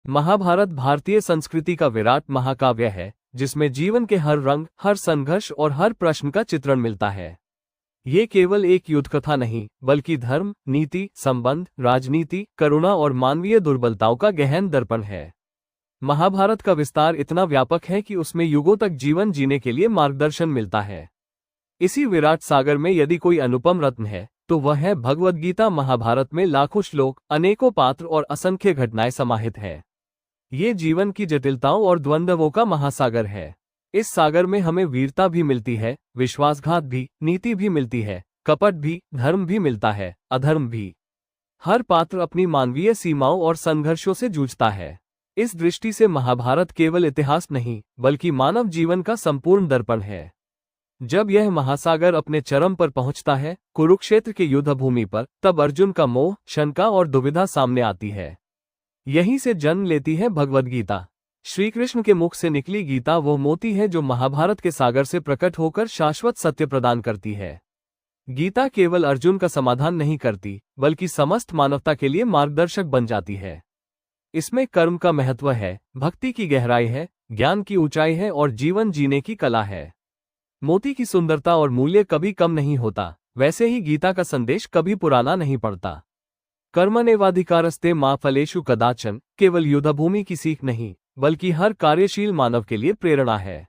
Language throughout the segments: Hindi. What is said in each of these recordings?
महाभारत भारतीय संस्कृति का विराट महाकाव्य है, जिसमें जीवन के हर रंग, हर संघर्ष और हर प्रश्न का चित्रण मिलता है। ये केवल एक युद्ध कथा नहीं, बल्कि धर्म, नीति, संबंध, राजनीति, करुणा और मानवीय दुर्बलताओं का गहन दर्पण है। महाभारत का विस्तार इतना व्यापक है कि उसमें युगों तक जीवन जीने के लिए मार्गदर्शन मिलता है। इसी विराट सागर में यदि कोई अनुपम रत्न है, तो वह है भगवद गीता। महाभारत में लाखों श्लोक, अनेकों पात्र और असंख्य घटनाएं समाहित है। ये जीवन की जटिलताओं और द्वंद्वों का महासागर है। इस सागर में हमें वीरता भी मिलती है, विश्वासघात भी, नीति भी मिलती है, कपट भी, धर्म भी मिलता है, अधर्म भी। हर पात्र अपनी मानवीय सीमाओं और संघर्षों से जूझता है। इस दृष्टि से महाभारत केवल इतिहास नहीं, बल्कि मानव जीवन का संपूर्ण दर्पण है। जब यह महासागर अपने चरम पर पहुंचता है, कुरुक्षेत्र के युद्ध भूमि पर, तब अर्जुन का मोह, शंका और दुविधा सामने आती है। यहीं से जन्म लेती है भगवद गीता। श्री कृष्ण के मुख से निकली गीता वो मोती है जो महाभारत के सागर से प्रकट होकर शाश्वत सत्य प्रदान करती है। गीता केवल अर्जुन का समाधान नहीं करती, बल्कि समस्त मानवता के लिए मार्गदर्शक बन जाती है। इसमें कर्म का महत्व है, भक्ति की गहराई है, ज्ञान की ऊंचाई है और जीवन जीने की कला है। मोती की सुंदरता और मूल्य कभी कम नहीं होता, वैसे ही गीता का संदेश कभी पुराना नहीं पड़ता। कर्मण्येवाधिकारस्ते मा फलेषु कदाचन केवल युद्धभूमि की सीख नहीं, बल्कि हर कार्यशील मानव के लिए प्रेरणा है।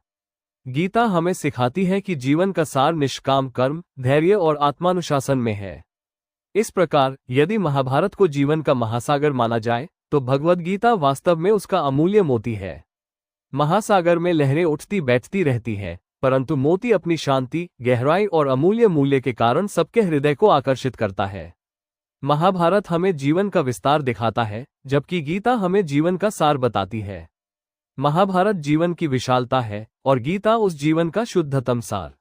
गीता हमें सिखाती है कि जीवन का सार निष्काम कर्म, धैर्य और आत्मानुशासन में है। इस प्रकार यदि महाभारत को जीवन का महासागर माना जाए, तो भगवद गीता वास्तव में उसका अमूल्य मोती है। महासागर में लहरें उठती बैठती रहती हैं, परंतु मोती अपनी शांति, गहराई और अमूल्य मूल्य के कारण सबके हृदय को आकर्षित करता है। महाभारत हमें जीवन का विस्तार दिखाता है, जबकि गीता हमें जीवन का सार बताती है। महाभारत जीवन की विशालता है और गीता उस जीवन का शुद्धतम सार।